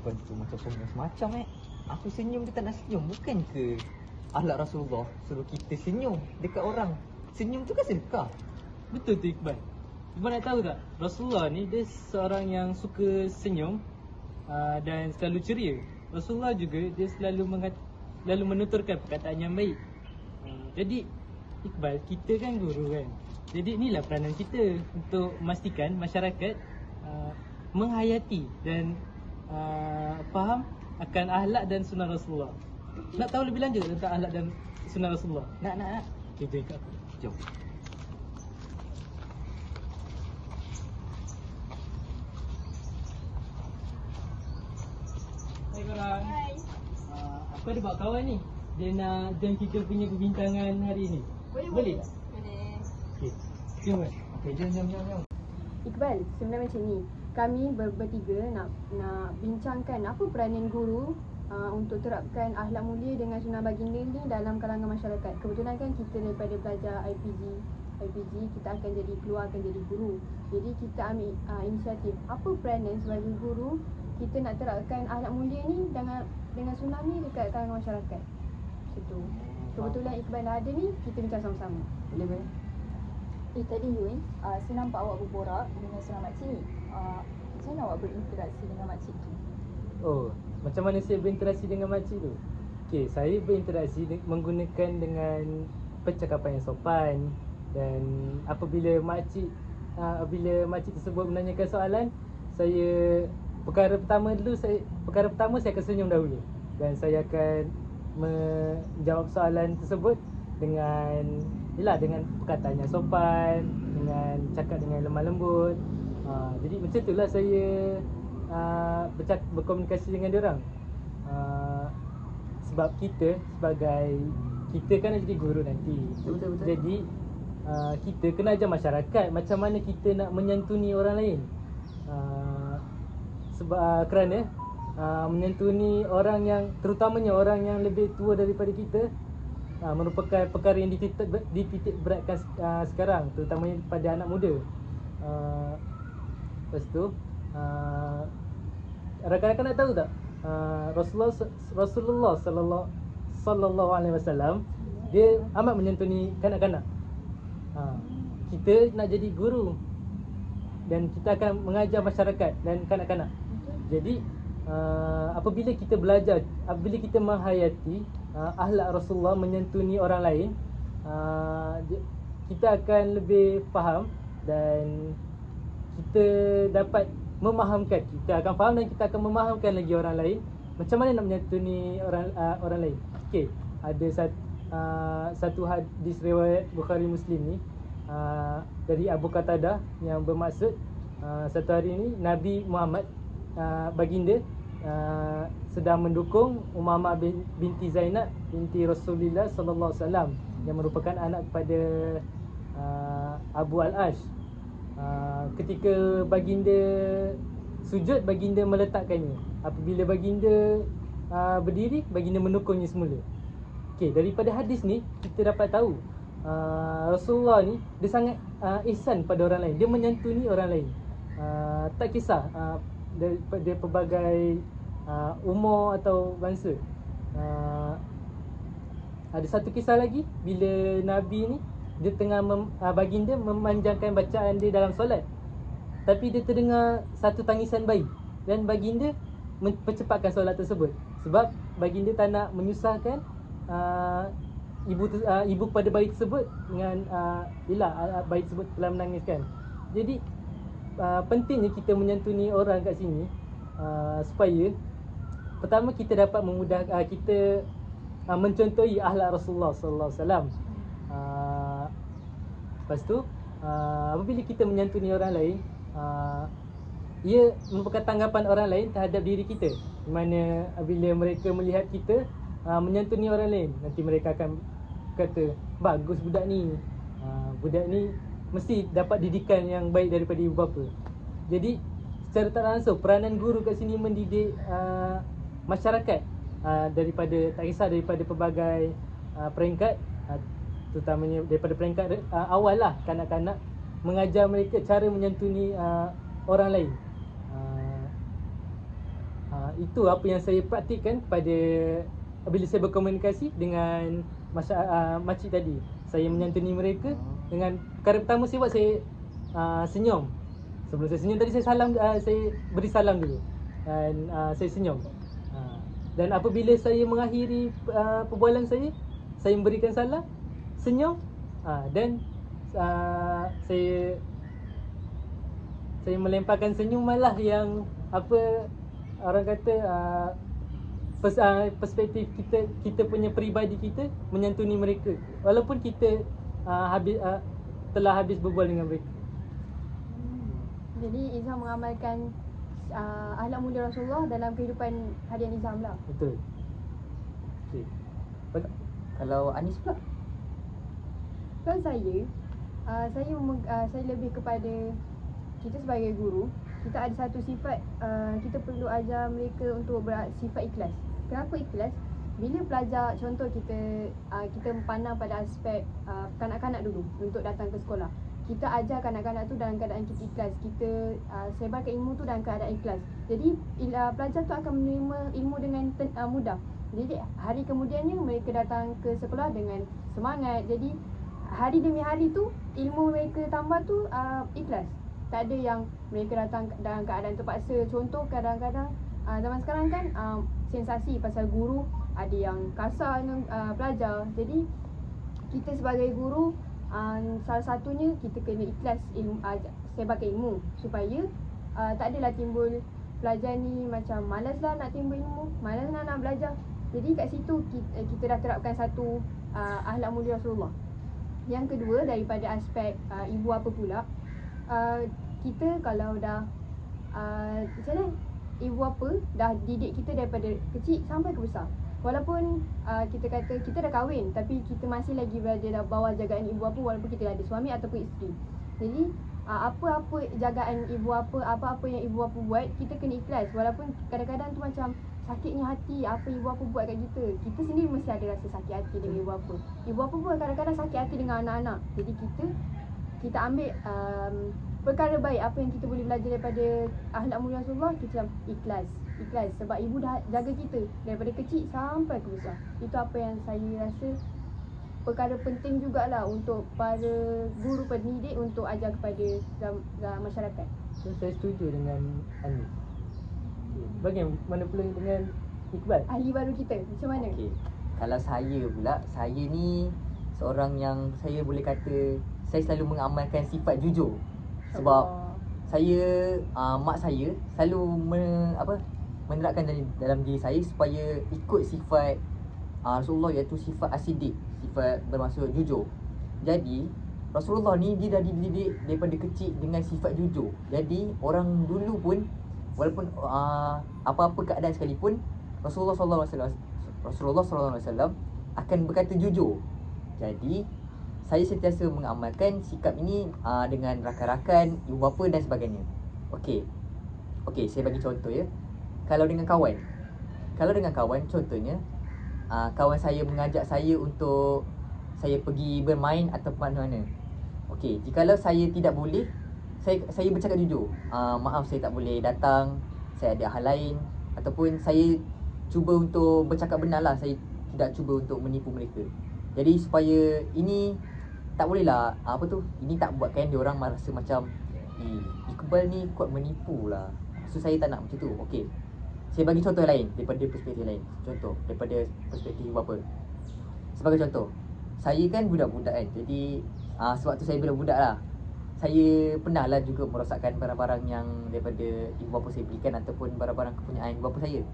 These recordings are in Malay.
perempuan tu macam pengemis macam Aku senyum dia tak nak senyum. Bukan ke akhlak Rasulullah suruh kita senyum dekat orang? Senyum tu kan sedekah. Betul tu Iqbal. Iqbal nak tahu tak, Rasulullah ni dia seorang yang suka senyum dan selalu ceria. Rasulullah juga dia selalu menuturkan perkataan yang baik. Jadi Iqbal, kita kan guru kan. Jadi inilah peranan kita untuk memastikan masyarakat menghayati dan faham akan akhlak dan sunnah Rasulullah. Nak tahu lebih lanjut tentang akhlak dan sunnah Rasulullah? Nak. Okay, jom ikut aku. Jom. Hai korang. Hai. Aku ada bawa kawan ni. Dia nak join kita punya perbincangan hari ni. Boleh tak? Boleh. Okay. Jom kan? Okay, jom. Iqbal, sebenarnya macam ni. Kami bertiga nak bincangkan apa peranan guru untuk terapkan akhlak mulia dengan sunnah baginda ni dalam kalangan masyarakat. Kebetulan kan kita daripada belajar IPG kita akan jadi guru. Jadi kita ambil inisiatif apa peranan sebagai guru kita nak terapkan akhlak mulia ni dengan sunnah ni dekat kalangan masyarakat. Macam tu. Kebetulan Iqbal ada ni, kita bincang sama-sama. Boleh. Tadi Yun, saya nampak awak berborak dengan seorang makcik ni. Macam mana awak berinteraksi dengan makcik tu? Oh, macam mana saya berinteraksi dengan makcik tu? Okay, saya berinteraksi menggunakan dengan percakapan yang sopan. Dan apabila makcik tersebut menanyakan soalan, perkara pertama saya akan senyum dahulu. Dan saya akan menjawab soalan tersebut dengan perkataan yang sopan, dengan cakap dengan lemah lembut. Jadi macam itulah saya berkomunikasi dengan diorang. Sebab kita kan nak jadi guru nanti. Betul. Jadi kita kena ajar masyarakat macam mana kita nak menyantuni orang lain. Kerana menyantuni orang yang, terutamanya orang yang lebih tua daripada kita, merupakan perkara yang dititik beratkan sekarang, terutamanya pada anak muda. Lepas tu rakan-rakan nak tahu tak, Rasulullah sallallahu alaihi wasallam dia amat menyantuni kanak-kanak. Kita nak jadi guru dan kita akan mengajar masyarakat dan kanak-kanak. Jadi apabila kita menghayati akhlak Rasulullah menyantuni orang lain, kita akan lebih faham dan kita dapat memahamkan. Kita akan faham dan kita akan memahamkan lagi orang lain macam mana nak menyantuni orang lain. Okey, ada satu hadis riwayat Bukhari Muslim ni dari Abu Qatadah yang bermaksud satu hari ni Nabi Muhammad baginda sedang mendukung Umamah binti Zainab binti Rasulullah sallallahu alaihi wasallam yang merupakan anak kepada Abu Al-Ash. Ketika baginda sujud, baginda meletakkannya. Apabila baginda berdiri, baginda menukungnya semula. Okey, daripada hadis ni kita dapat tahu Rasulullah ni dia sangat ihsan pada orang lain. Dia menyantuni orang lain. Tak kisah daripada pelbagai umur atau bangsa. Ada satu kisah lagi bila Nabi ni dia tengah baginda memanjangkan bacaan dia dalam solat, tapi dia terdengar satu tangisan bayi dan baginda mempercepatkan solat tersebut sebab baginda tak nak menyusahkan ibu kepada bayi tersebut dengan bayi tersebut telah menangiskan. Jadi pentingnya kita menyantuni orang kat sini supaya pertama kita dapat kita mencontohi akhlak Rasulullah sallallahu alaihi wasallam. Lepas tu apabila kita menyantuni orang lain, ia merupakan tanggapan orang lain terhadap diri kita, di mana bila mereka melihat kita menyantuni orang lain, nanti mereka akan kata, bagus budak ni, budak ni mesti dapat didikan yang baik daripada ibu bapa. Jadi secara tak langsung peranan guru kat sini mendidik masyarakat daripada pelbagai peringkat, terutamanya daripada peringkat awal lah, kanak-kanak, mengajar mereka cara menyantuni orang lain. itu apa yang saya praktikkan pada bila saya berkomunikasi dengan makcik tadi. Saya menyantuni mereka dengan perkara pertama saya buat, saya senyum. Sebelum saya senyum tadi, saya salam, saya beri salam dulu dan saya senyum. Dan apabila saya mengakhiri perbualan saya memberikan salam, senyum, dan saya melemparkan senyuman lah yang apa orang kata perspektif kita punya peribadi kita menyantuni mereka walaupun kita telah habis berbual dengan mereka. Jadi Izam mengamalkan akhlak mulia Rasulullah dalam kehidupan harian Izam lah. Betul. Okay. Kalau Anis pula? Kalau saya lebih kepada kita sebagai guru, kita ada satu sifat, kita perlu ajar mereka untuk bersifat ikhlas. Kenapa ikhlas? Bila pelajar, contoh kita pandang pada aspek kanak-kanak dulu untuk datang ke sekolah. Kita ajar kanak-kanak tu dalam keadaan kita ikhlas. Kita sebarkan ilmu tu dalam keadaan ikhlas. Jadi pelajar tu akan menerima ilmu dengan mudah. Jadi hari kemudiannya mereka datang ke sekolah dengan semangat. Jadi hari demi hari tu ilmu mereka tambah tu ikhlas. Tak ada yang mereka datang dalam keadaan terpaksa. Contoh kadang-kadang zaman sekarang kan sensasi pasal guru, ada yang kasar dengan pelajar. Jadi kita sebagai guru, salah satunya kita kena ikhlas sebarkan ilmu supaya tak adalah timbul pelajar ni macam malas lah nak timbul ilmu, malas lah nak belajar. Jadi kat situ kita dah terapkan satu akhlak mulia Rasulullah. Yang kedua, daripada aspek ibu apa pula, kita kalau dah macam mana, ibu apa dah didik kita daripada kecil sampai ke besar. Walaupun kita kata kita dah kahwin, tapi kita masih lagi berada dalam bawah jagaan ibu apa walaupun kita dah ada suami ataupun isteri. Jadi apa-apa jagaan ibu apa-apa yang ibu apa buat, kita kena ikhlas. Walaupun kadang-kadang tu macam sakitnya hati apa ibu apa buat kat kita. Kita sendiri mesti ada rasa sakit hati dengan ibu apa. Ibu apa buat kadang-kadang sakit hati dengan anak-anak. Jadi kita ambil perkara baik apa yang kita boleh belajar daripada akhlak mulia Rasulullah, kita ikhlas sebab ibu dah jaga kita daripada kecil sampai ke besar. Itu apa yang saya rasa perkara penting jugalah untuk para guru pendidik untuk ajar kepada masyarakat. So, saya setuju dengan Anis. Bagaimana pula dengan Iqbal? Ahli baru kita macam mana? Okey. Kalau saya pula, saya ni seorang yang saya boleh kata saya selalu mengamalkan sifat jujur. Sebab saya mak saya selalu menerapkan dalam diri saya supaya ikut sifat Rasulullah, iaitu sifat asidik, sifat bermaksud jujur. Jadi Rasulullah ni dia dah dididik daripada kecil dengan sifat jujur. Jadi orang dulu pun walaupun apa-apa keadaan sekalipun, Rasulullah SAW akan berkata jujur. Jadi saya sentiasa mengamalkan sikap ini dengan rakan-rakan, ibu bapa dan sebagainya. Okey, saya bagi contoh ya. Kalau dengan kawan contohnya, kawan saya mengajak saya untuk saya pergi bermain atau mana-mana. Okey, jikalau saya tidak boleh, saya bercakap jujur. Maaf, saya tak boleh datang, saya ada hal lain. Ataupun saya cuba untuk bercakap benar lah. Saya tidak cuba untuk menipu mereka. Jadi supaya ini tak boleh lah, ini tak buatkan diorang merasa macam Iqbal ni kuat menipu lah. So saya tak nak macam tu. Okey, saya bagi contoh lain daripada perspektif lain. Contoh daripada perspektif bapa. Sebagai contoh, saya kan budak-budak kan. Jadi sebab tu saya budak-budak lah, saya pernah lah juga merosakkan barang-barang yang daripada ibu bapa saya belikan ataupun barang-barang kepunyaan ibu bapa saya.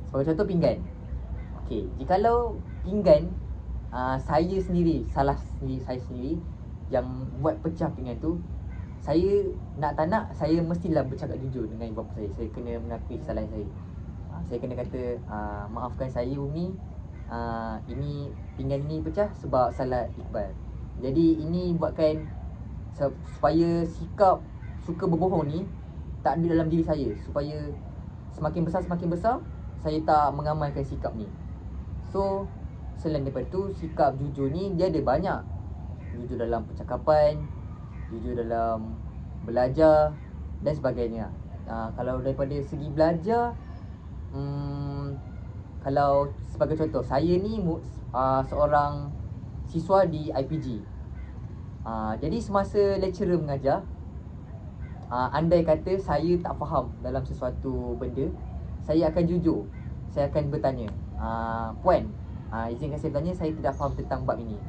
Sebagai contoh pinggan. Okey, jikalau pinggan saya sendiri yang buat pecah pinggan tu, saya nak tak nak, saya mestilah bercakap jujur dengan ibu bapa saya. Saya kena mengakui kesalahan saya. Saya kena kata, maafkan saya Umi, ini pinggan ni pecah sebab salah Iqbal. Jadi ini buatkan supaya sikap suka berbohong ni tak ada dalam diri saya. Supaya semakin besar saya tak mengamalkan sikap ni. So selain daripada tu, sikap jujur ni dia ada banyak. Jujur dalam percakapan, jujur dalam belajar dan sebagainya. Kalau daripada segi belajar, Kalau sebagai contoh, saya ni seorang siswa di IPG. Jadi semasa lecturer mengajar, andai kata saya tak faham dalam sesuatu benda, saya akan jujur. Saya akan bertanya, puan, izinkan saya bertanya, saya tidak faham tentang bab ini.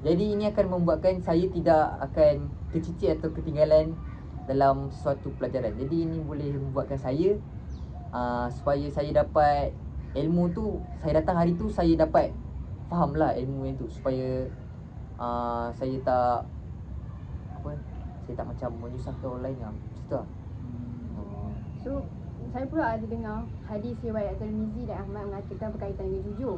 Jadi ini akan membuatkan saya tidak akan tercicir atau ketinggalan dalam sesuatu pelajaran. Jadi ini boleh membuatkan saya supaya saya dapat ilmu tu, saya datang hari tu saya dapat faham lah ilmu yang tu, supaya saya tak saya tak macam menyusahkan orang lain lah. Macam tu lah. So saya pula ada dengar hadis riwayat Tirmizi dan Ahmad mengatakan berkaitan dengan jujur.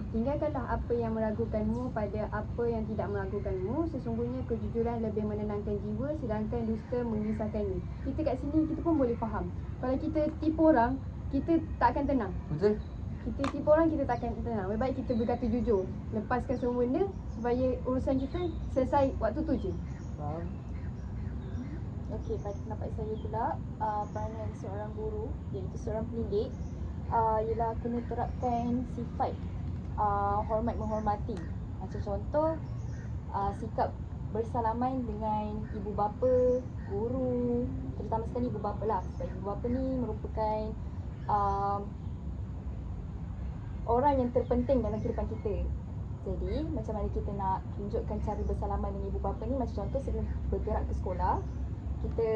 Tinggalkanlah apa yang meragukanmu pada apa yang tidak meragukanmu. Sesungguhnya kejujuran lebih menenangkan jiwa, sedangkan dusta mengisahkannya. Kita kat sini kita pun boleh faham. Kalau kita tipu orang, kita tak akan tenang. Betul? Kita tipu orang, kita tak akan tenang. Lebih baik kita berkata jujur, lepaskan semua benda supaya urusan kita selesai waktu tu je. Faham? Okey, pada pendapat saya pula, peranan seorang guru, iaitu seorang pendidik, ialah kena terapkan sifat hormat menghormati. Macam contoh, sikap bersalaman dengan ibu bapa, guru, terutama sekali ibu bapa lah. Sebab ibu bapa ni merupakan orang yang terpenting dalam kehidupan kita. Jadi, macam mana kita nak tunjukkan cara bersalaman dengan ibu bapa ni? Macam contoh, sebelum bergerak ke sekolah, kita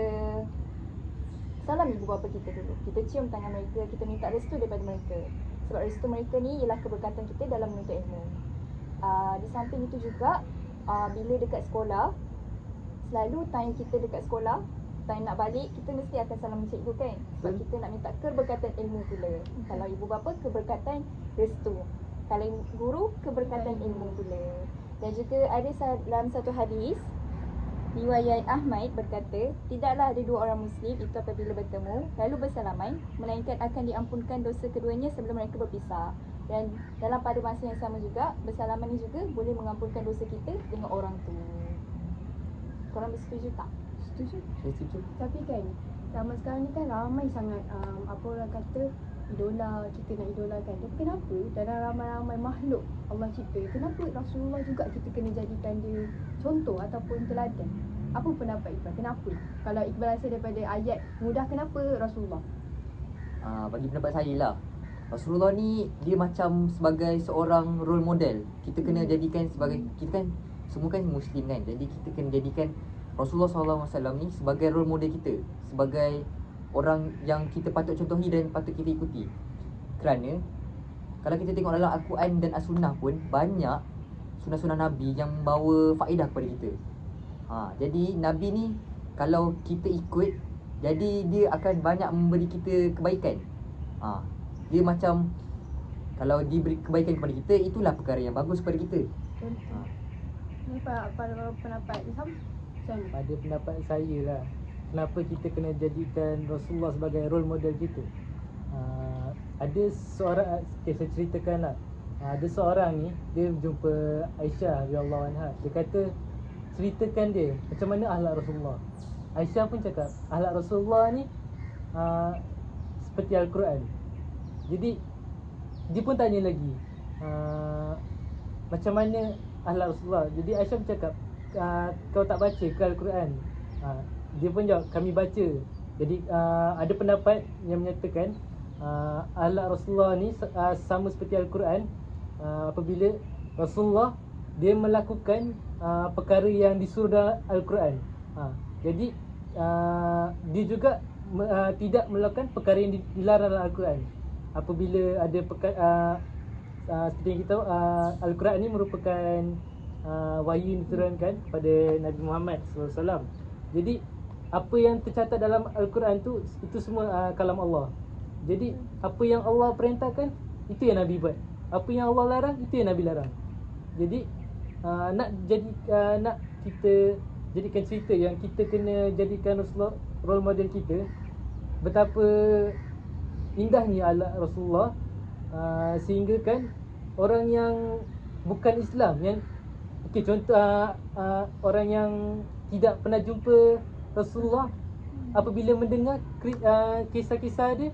salam ibu bapa kita dulu. Kita cium tangan mereka, kita minta restu daripada mereka. Sebab restu mereka ni ialah keberkatan kita dalam menuntut ilmu. Di samping itu juga, bila dekat sekolah, selalu time kita dekat sekolah, time nak balik, kita mesti akan salam cikgu kan. Sebab kita nak minta keberkatan ilmu pula. Kalau ibu bapa, keberkatan restu. Kalau guru, keberkatan ilmu pula. Dan juga ada dalam satu hadis, riwayat Ahmad berkata, tidaklah ada dua orang Muslim itu apabila bertemu lalu bersalaman, melainkan akan diampunkan dosa keduanya sebelum mereka berpisah. Dan dalam pada masa yang sama juga, bersalaman ni juga boleh mengampunkan dosa kita dengan orang tu. Korang bersetuju tak? Setuju? Saya setuju. Tapi kan, zaman sekarang ni kan ramai sangat apa orang kata idola, kita nak idolakan. Tapi kenapa dalam ramai-ramai makhluk Allah cipta, kenapa Rasulullah juga kita kena jadikan dia contoh ataupun teladan? Apa pendapat Iqbal? Kenapa? Kalau Iqbal rasa daripada ayat mudah, kenapa Rasulullah? Bagi pendapat saya lah, Rasulullah ni dia macam sebagai seorang role model. Kita kena jadikan sebagai, kita kan semua kan Muslim kan, jadi kita kena jadikan Rasulullah SAW ni sebagai role model kita, sebagai orang yang kita patut contohi dan patut kita ikuti. Kerana kalau kita tengok dalam Al-Quran dan As-Sunnah pun, banyak sunnah-sunnah Nabi yang membawa faedah kepada kita. Jadi Nabi ni kalau kita ikut, jadi dia akan banyak memberi kita kebaikan. Dia macam, kalau dia beri kebaikan kepada kita, itulah perkara yang bagus kepada kita. Ni pada pendapat Isam macam mana? Pada pendapat saya lah, kenapa kita kena jadikan Rasulullah sebagai role model kita. Ada seorang, saya ceritakan lah. Ada seorang ni, dia jumpa Aisyah radhiyallahu anha. Dia kata, ceritakan dia macam mana akhlak Rasulullah. Aisyah pun cakap, akhlak Rasulullah ni seperti Al-Quran. Jadi dia pun tanya lagi, macam mana akhlak Rasulullah. Jadi Aisyah pun cakap, kau tak baca ke Al-Quran? Dia pun jawab, kami baca. Jadi ada pendapat yang menyatakan akhlak Rasulullah ni sama seperti Al-Quran. Apabila Rasulullah dia melakukan perkara yang disuruh dalam Al-Quran, jadi dia juga tidak melakukan perkara yang dilarang dalam Al-Quran. Apabila ada seperti yang kita tahu, Al-Quran ni merupakan wahyu yang diturunkan kepada Nabi Muhammad SAW. Jadi apa yang tercatat dalam Al-Quran tu, itu semua kalam Allah. Jadi apa yang Allah perintahkan, itu yang Nabi buat. Apa yang Allah larang, itu yang Nabi larang. Jadi nak kita jadikan cerita yang kita kena jadikan Rasulullah role model kita, betapa indahnya akhlak Rasulullah, sehingga kan orang yang bukan Islam, yang contoh orang yang tidak pernah jumpa Rasulullah, apabila mendengar kisah-kisah dia,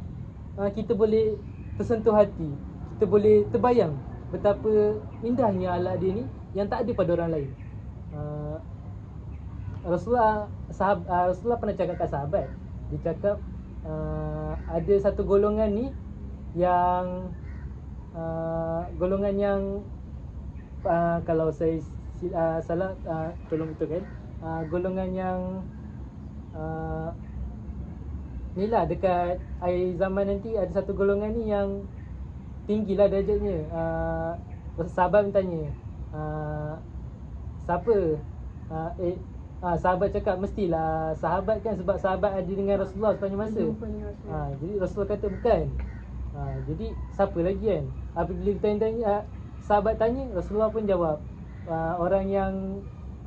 kita boleh tersentuh hati. Kita boleh terbayang betapa indahnya akhlak dia ni yang tak ada pada orang lain. Rasulullah pernah cakap kat sahabat. Dia cakap ada satu golongan ni yang golongan yang kalau saya salah tolong betulkan. Golongan yang ni lah, dekat akhir zaman nanti ada satu golongan ni yang tinggilah darjatnya. Sahabat bertanya, siapa? Sahabat cakap mestilah sahabat kan, sebab sahabat ada dengan Rasulullah sepanjang masa. Jadi Rasulullah kata bukan. Jadi siapa lagi kan? Apabila tanya, sahabat tanya, Rasulullah pun jawab, orang yang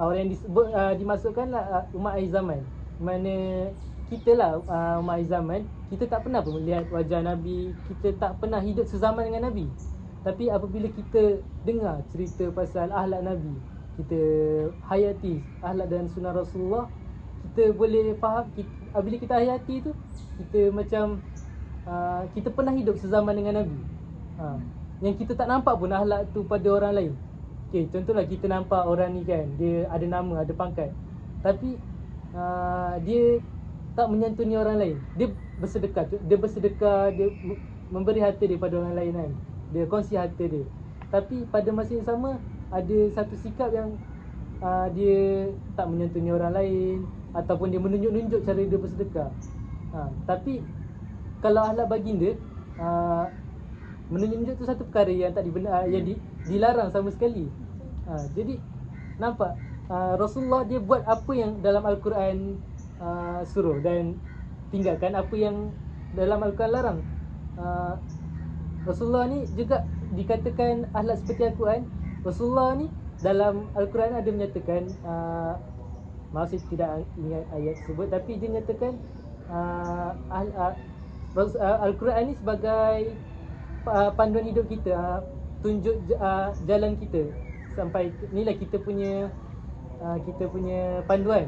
disebut dimasukkanlah umat akhir zaman. Mana kita lah umat akhir zaman, kita tak pernah pun melihat wajah Nabi, kita tak pernah hidup sezaman dengan Nabi. Tapi apabila kita dengar cerita pasal akhlak Nabi, kita hayati akhlak dan sunnah Rasulullah, kita boleh faham, bila kita hayati tu, kita macam kita pernah hidup sezaman dengan Nabi. Yang kita tak nampak pun akhlak tu pada orang lain. Okay, contohlah kita nampak orang ni kan, dia ada nama, ada pangkat, tapi dia tak menyantuni orang lain. Dia bersedekah, dia memberi harta dia pada orang lain kan. Dia kongsi harta dia. Tapi pada masa yang sama, ada satu sikap yang dia tak menyantuni orang lain, ataupun dia menunjuk-nunjuk cara dia bersedekah. Tapi kalau akhlak baginda, menunjuk tu satu perkara yang tak dilarang sama sekali. Jadi nampak Rasulullah dia buat apa yang dalam Al-Quran suruh, dan tinggalkan apa yang dalam Al-Quran larang. Rasulullah ni juga dikatakan akhlak seperti Al-Quran. Rasulullah ni dalam Al-Quran ada menyatakan, maaf saya tidak ingat ayat tersebut, tapi dia menyatakan Al-Quran ni sebagai panduan hidup kita, tunjuk jalan kita sampai inilah kita punya panduan.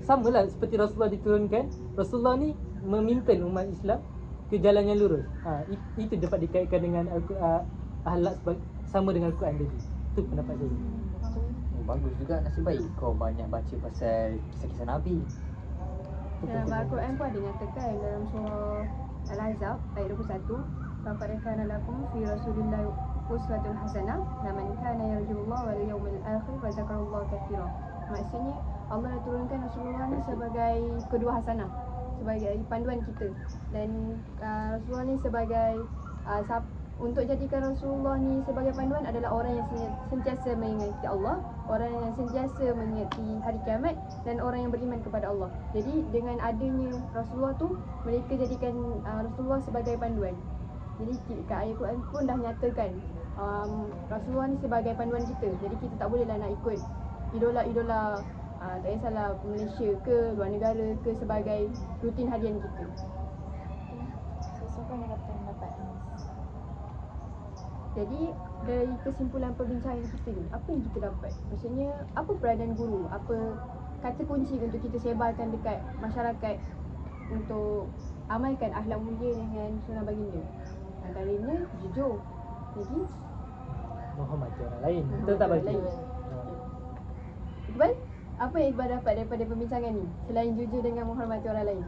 Samalah seperti Rasulullah diturunkan, Rasulullah ni memimpin umat Islam ke jalan yang lurus. Itu dapat dikaitkan dengan akhlak sama dengan Al-Quran tadi. Itu pendapat saya. Bagus juga, nasib baik kau banyak baca pasal kisah-kisah Nabi. Dalam Al-Quran pun ada nyatakan dalam surah Al-Ahzab ayat 21, laqad kana lakum fi rasulillahi uswatun hasanah liman kana yarjullaha wal yawmil akhir wa dzakarallaha katsiran. Maksudnya Allah dah turunkan Rasulullah ni sebagai kedua hasanah, sebagai panduan kita. Dan Rasulullah ni sebagai untuk jadikan Rasulullah ni sebagai panduan adalah orang yang sentiasa mengingati Allah, orang yang sentiasa mengingati hari kiamat, dan orang yang beriman kepada Allah. Jadi dengan adanya Rasulullah tu, mereka jadikan Rasulullah sebagai panduan. Jadi kat ayat Quran pun dah nyatakan Rasulullah ni sebagai panduan kita. Jadi kita tak bolehlah nak ikut idola-idola, tak kisahlah Malaysia ke luar negara ke, sebagai rutin harian kita. Siapa yang kata pendapat ni? Jadi dari kesimpulan perbincangan kita ni, apa yang kita dapat? Maksudnya apa peranan guru? Apa kata kunci untuk kita sebarkan dekat masyarakat untuk amalkan akhlak mulia dengan sunnah baginda? Antaranya jujur. Lagi menghormati orang lain. Betul tak bagi? Iqbal, apa yang Iqbal dapat daripada perbincangan ni selain jujur dengan menghormati orang lain?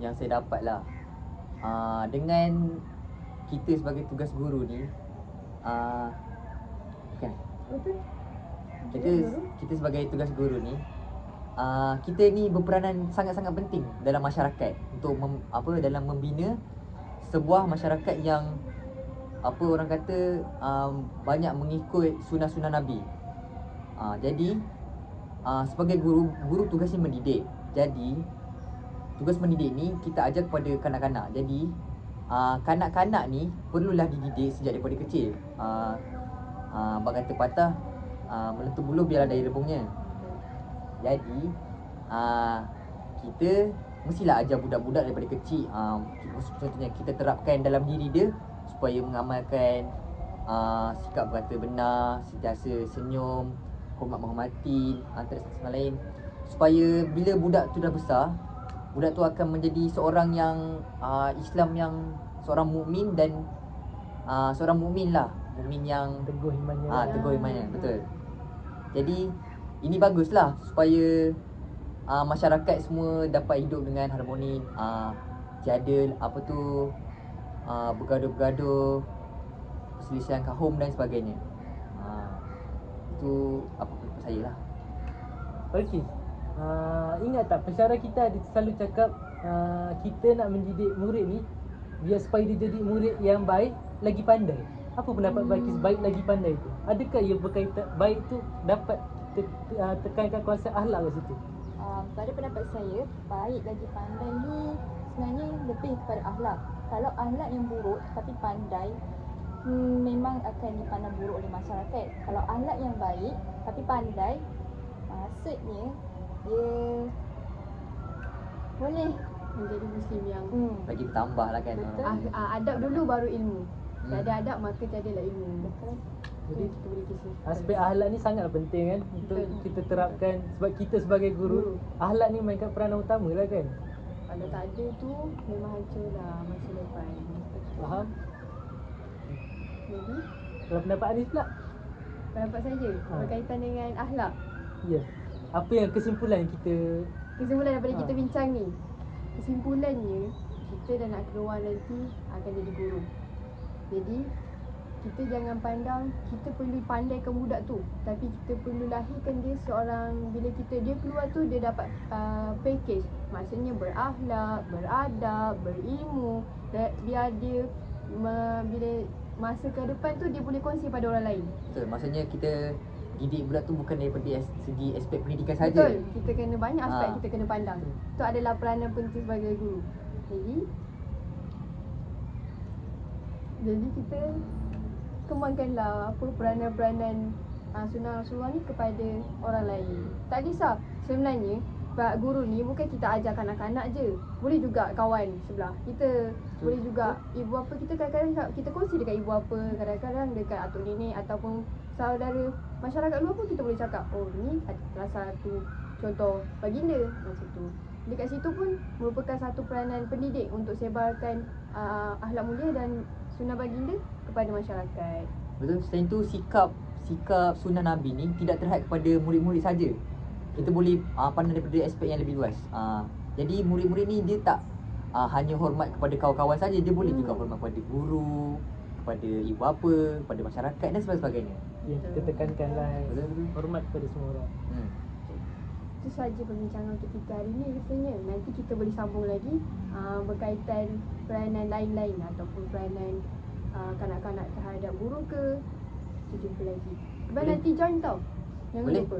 Yang saya dapat lah, dengan kita sebagai tugas guru ni, kan, Betul? kita sebagai tugas guru ni, kita ni berperanan sangat-sangat penting dalam masyarakat untuk dalam membina sebuah masyarakat yang orang kata banyak mengikut sunnah-sunnah Nabi. Jadi sebagai guru tugasnya mendidik. Jadi tugas mendidik ni kita ajar kepada kanak-kanak. Jadi kanak-kanak ni perlulah dididik sejak daripada kecil. Abang kata patah, melentur buluh biarlah dari rebungnya. Jadi kita mestilah ajar budak-budak daripada kecil. Contohnya kita terapkan dalam diri dia supaya mengamalkan sikap berkata benar, sentiasa senyum, hormat menghormati antara satu sama lain, supaya bila budak tu dah besar, budak tu akan menjadi seorang yang Islam yang seorang mukmin dan seorang mukmin lah, mukmin yang Teguh imannya. teguh imannya, betul. Jadi ini baguslah supaya masyarakat semua dapat hidup dengan harmoni, tiada bergaduh-bergaduh, perselisihan kaum dan sebagainya. Itu apa pendapat saya lah. Okey. Ingat tak pensyarah kita ada selalu cakap kita nak mendidik murid ni biar supaya dia jadi murid yang baik lagi pandai. Apa pendapat Balkis baik lagi pandai tu? Adakah ia berkaitan baik tu dapat tekankan konsep akhlak kat situ? Pada pendapat saya, baik lagi pandai ni sebenarnya lebih kepada akhlak. Kalau akhlak yang buruk tapi pandai, memang akan dipandang buruk oleh masyarakat. Kalau akhlak yang baik tapi pandai, maksudnya dia boleh Menjadi Muslim yang Lagi bertambah lah kan. Betul. adab dulu baru ilmu. Hmm. Tiada adab maka tiadalah ilmu. betul. Jadi Kita boleh kisah. aspek akhlak ni sangatlah penting kan untuk Betul. kita terapkan sebab kita sebagai guru, akhlak ni mainkan peranan utama lah kan. Kalau tak ada tu memang hancurlah masa depan. Faham? Jadi Kalau pendapat Anis pula? pendapat saja berkaitan dengan akhlak. Ya. Apa yang kesimpulan kita Kesimpulan daripada kita bincang ni, kesimpulannya kita dah nak keluar nanti akan jadi guru. Jadi kita jangan pandang kita perlu pandaikan budak tu, tapi kita perlu lahirkan dia seorang, bila dia keluar tu dia dapat package, maksudnya berakhlak, beradab, berilmu, biar dia bila masa ke depan tu dia boleh kongsi pada orang lain. Betul. Maksudnya kita didik budak tu bukan daripada segi aspek pendidikan saja. Betul. Kita kena banyak aspek Ha. kita kena pandang. Itu adalah peranan penting sebagai guru. Jadi kita kembangkanlah apa peranan-peranan sunnah Rasulullah ni kepada orang lain. Tak kisah sebenarnya Pak guru ni bukan kita ajar kanak-kanak je. Boleh juga kawan sebelah kita. Boleh juga ibu bapa kita, kadang-kadang kita kongsi dekat ibu bapa, kadang-kadang dekat atuk nenek ataupun saudara masyarakat luar pun kita boleh cakap, oh ni salah satu contoh baginda macam tu. Dekat situ pun merupakan satu peranan pendidik untuk sebarkan akhlak mulia dan sunnah baginda kepada masyarakat. Betul. Selain tu sikap sunnah Nabi ni tidak terhad kepada murid-murid saja. Kita boleh pandang daripada aspek yang lebih luas. Jadi murid-murid ni dia tak hanya hormat kepada kawan-kawan saja, dia boleh juga hormat kepada guru, kepada ibu bapa, kepada masyarakat dan sebagainya. yang kita tekankan lah, Betul. hormat kepada semua orang. Itu sahaja perbincangan untuk kita hari ni rasanya. Nanti kita boleh sambung lagi berkaitan peranan lain-lain ataupun peranan kanak-kanak terhadap guru ke. Kita jumpa lagi. Sebab Boleh. nanti join tau. Jangan Boleh. lupa.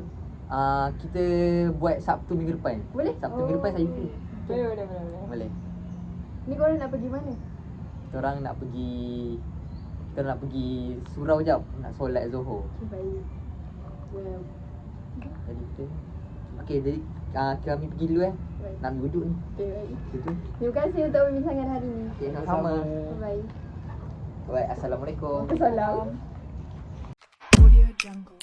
Kita buat Sabtu minggu depan. Boleh? Sabtu minggu depan saya free. Boleh. Boleh. Ni korang nak pergi mana? Kita orang nak pergi surau jap, nak solat Zuhur. Okay, baik. Well, Jadi kita jadi kami pergi dulu baik. Nak ambil wuduk ni. Okay, baik. Betul. Terima kasih untuk perbincangan hari ni. Okay, sama-sama. Bye. Baik, assalamualaikum. Salam. Audio Jungle.